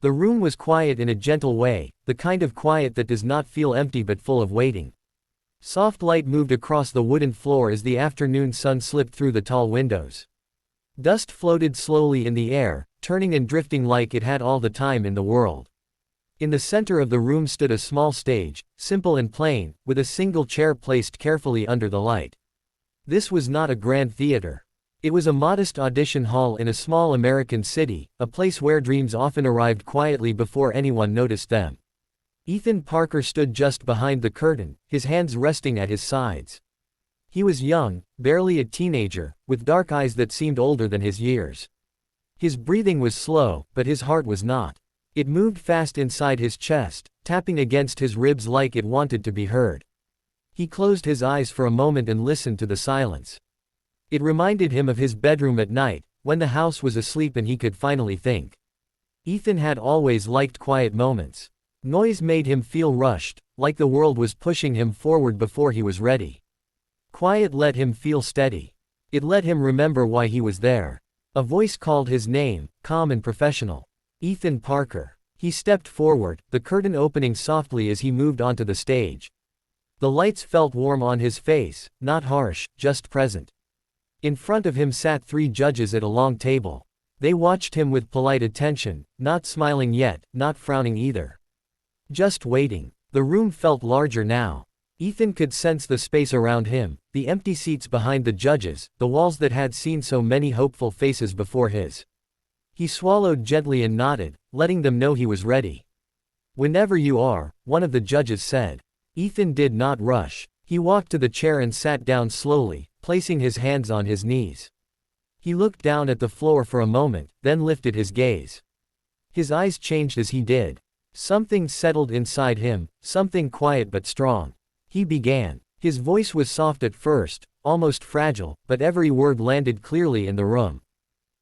The room was quiet in a gentle way, the kind of quiet that does not feel empty but full of waiting. Soft light moved across the wooden floor as the afternoon sun slipped through the tall windows. Dust floated slowly in the air, turning and drifting like it had all the time in the world. In the center of the room stood a small stage, simple and plain, with a single chair placed carefully under the light. This was not a grand theater. It was a modest audition hall in a small American city, a place where dreams often arrived quietly before anyone noticed them. Ethan Parker stood just behind the curtain, his hands resting at his sides. He was young, barely a teenager, with dark eyes that seemed older than his years. His breathing was slow, but his heart was not. It moved fast inside his chest, tapping against his ribs like it wanted to be heard. He closed his eyes for a moment and listened to the silence. It reminded him of his bedroom at night, when the house was asleep and he could finally think. Ethan had always liked quiet moments. Noise made him feel rushed, like the world was pushing him forward before he was ready. Quiet let him feel steady. It let him remember why he was there. A voice called his name, calm and professional. Ethan Parker. He stepped forward, the curtain opening softly as he moved onto the stage. The lights felt warm on his face, not harsh, just present. In front of him sat 3 judges at a long table. They watched him with polite attention, not smiling yet, not frowning either. Just waiting. The room felt larger now. Ethan could sense the space around him, the empty seats behind the judges, the walls that had seen so many hopeful faces before his. He swallowed gently and nodded, letting them know he was ready. "Whenever you are," one of the judges said. Ethan did not rush. He walked to the chair and sat down slowly, placing his hands on his knees. He looked down at the floor for a moment, then lifted his gaze. His eyes changed as he did. Something settled inside him, something quiet but strong. He began. His voice was soft at first, almost fragile, but every word landed clearly in the room.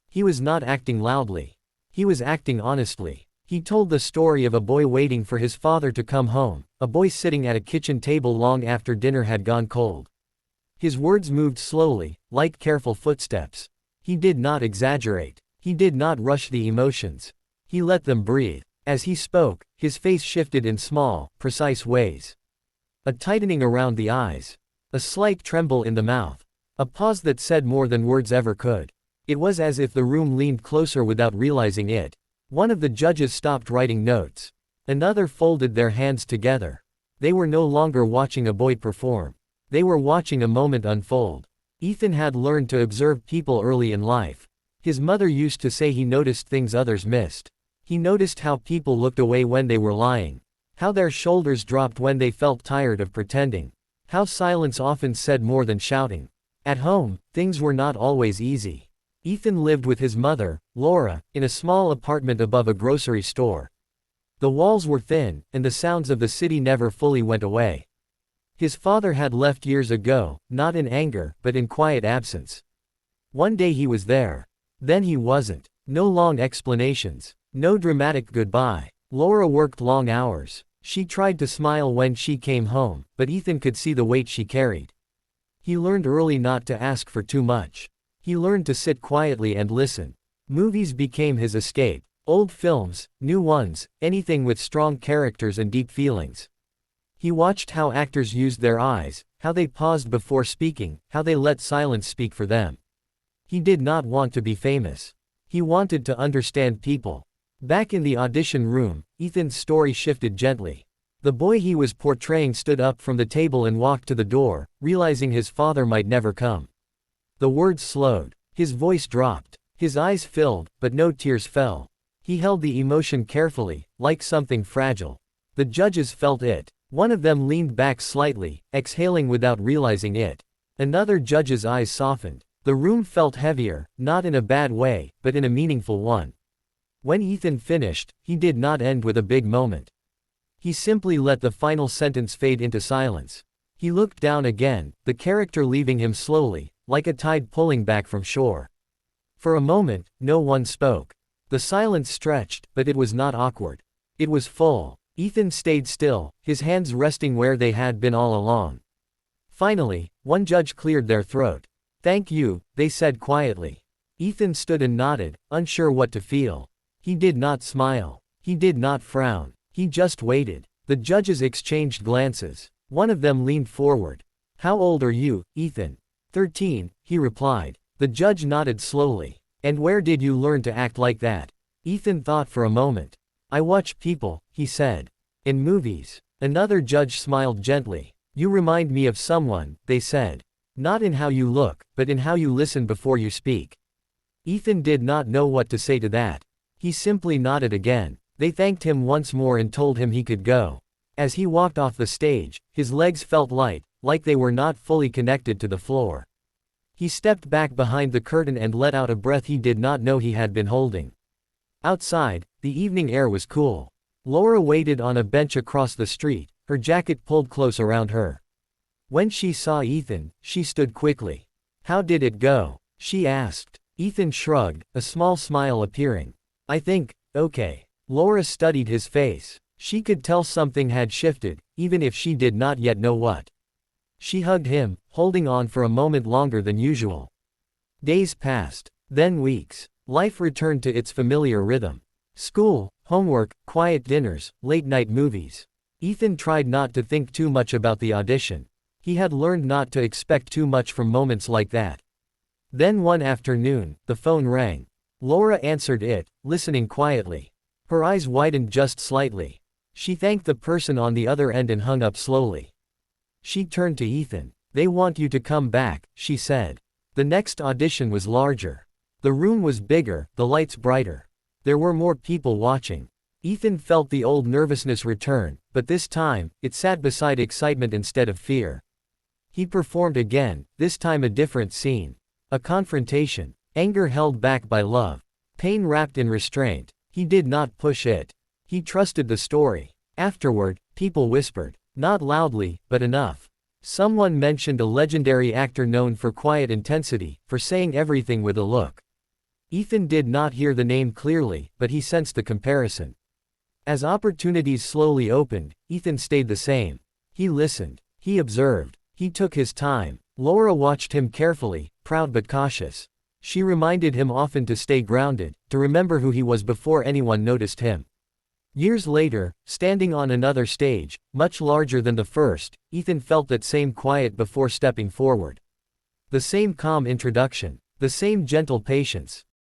He was not acting loudly. He was acting honestly. He told the story of a boy waiting for his father to come home, a boy sitting at a kitchen table long after dinner had gone cold. His words moved slowly, like careful footsteps. He did not exaggerate. He did not rush the emotions. He let them breathe. As he spoke, his face shifted in small, precise ways. A tightening around the eyes. A slight tremble in the mouth. A pause that said more than words ever could. It was as if the room leaned closer without realizing it. One of the judges stopped writing notes. Another folded their hands together. They were no longer watching a boy perform. They were watching a moment unfold. Ethan had learned to observe people early in life. His mother used to say he noticed things others missed. He noticed how people looked away when they were lying. How their shoulders dropped when they felt tired of pretending. How silence often said more than shouting. At home, things were not always easy. Ethan lived with his mother, Laura, in a small apartment above a grocery store. The walls were thin, and the sounds of the city never fully went away. His father had left years ago, not in anger, but in quiet absence. One day he was there. Then he wasn't. No long explanations. No dramatic goodbye. Laura worked long hours. She tried to smile when she came home, but Ethan could see the weight she carried. He learned early not to ask for too much. He learned to sit quietly and listen. Movies became his escape. Old films, new ones, anything with strong characters and deep feelings. He watched how actors used their eyes, how they paused before speaking, how they let silence speak for them. He did not want to be famous. He wanted to understand people. Back in the audition room, Ethan's story shifted gently. The boy he was portraying stood up from the table and walked to the door, realizing his father might never come. The words slowed. His voice dropped. His eyes filled, but no tears fell. He held the emotion carefully, like something fragile. The judges felt it. One of them leaned back slightly, exhaling without realizing it. Another judge's eyes softened. The room felt heavier, not in a bad way, but in a meaningful one. When Ethan finished, he did not end with a big moment. He simply let the final sentence fade into silence. He looked down again, the character leaving him slowly, like a tide pulling back from shore. For a moment, no one spoke. The silence stretched, but it was not awkward. It was full. Ethan stayed still, his hands resting where they had been all along. Finally, one judge cleared their throat. "Thank you," they said quietly. Ethan stood and nodded, unsure what to feel. He did not smile. He did not frown. He just waited. The judges exchanged glances. One of them leaned forward. "How old are you, Ethan?" 13, he replied. The judge nodded slowly. "And where did you learn to act like that?" Ethan thought for a moment. "I watch people," he said. "In movies." Another judge smiled gently. "You remind me of someone," they said. "Not in how you look, but in how you listen before you speak." Ethan did not know what to say to that. He simply nodded again. They thanked him once more and told him he could go. As he walked off the stage, his legs felt light, like they were not fully connected to the floor. He stepped back behind the curtain and let out a breath he did not know he had been holding. Outside, the evening air was cool. Laura waited on a bench across the street, her jacket pulled close around her. When she saw Ethan, she stood quickly. "How did it go?" she asked. Ethan shrugged, a small smile appearing. "I think, okay." Laura studied his face. She could tell something had shifted, even if she did not yet know what. She hugged him, holding on for a moment longer than usual. Days passed. Then weeks. Life returned to its familiar rhythm. School, homework, quiet dinners, late-night movies. Ethan tried not to think too much about the audition. He had learned not to expect too much from moments like that. Then one afternoon, the phone rang. Laura answered it, listening quietly. Her eyes widened just slightly. She thanked the person on the other end and hung up slowly. She turned to Ethan. "They want you to come back," she said. The next audition was larger. The room was bigger, the lights brighter. There were more people watching. Ethan felt the old nervousness return, but this time, it sat beside excitement instead of fear. He performed again, this time a different scene. A confrontation. Anger held back by love. Pain wrapped in restraint. He did not push it. He trusted the story. Afterward, people whispered. Not loudly, but enough. Someone mentioned a legendary actor known for quiet intensity, for saying everything with a look. Ethan did not hear the name clearly, but he sensed the comparison. As opportunities slowly opened, Ethan stayed the same. He listened. He observed. He took his time. Laura watched him carefully, proud but cautious. She reminded him often to stay grounded, to remember who he was before anyone noticed him. Years later, standing on another stage, much larger than the first, Ethan felt that same quiet before stepping forward. The same calm introduction. The same gentle patience.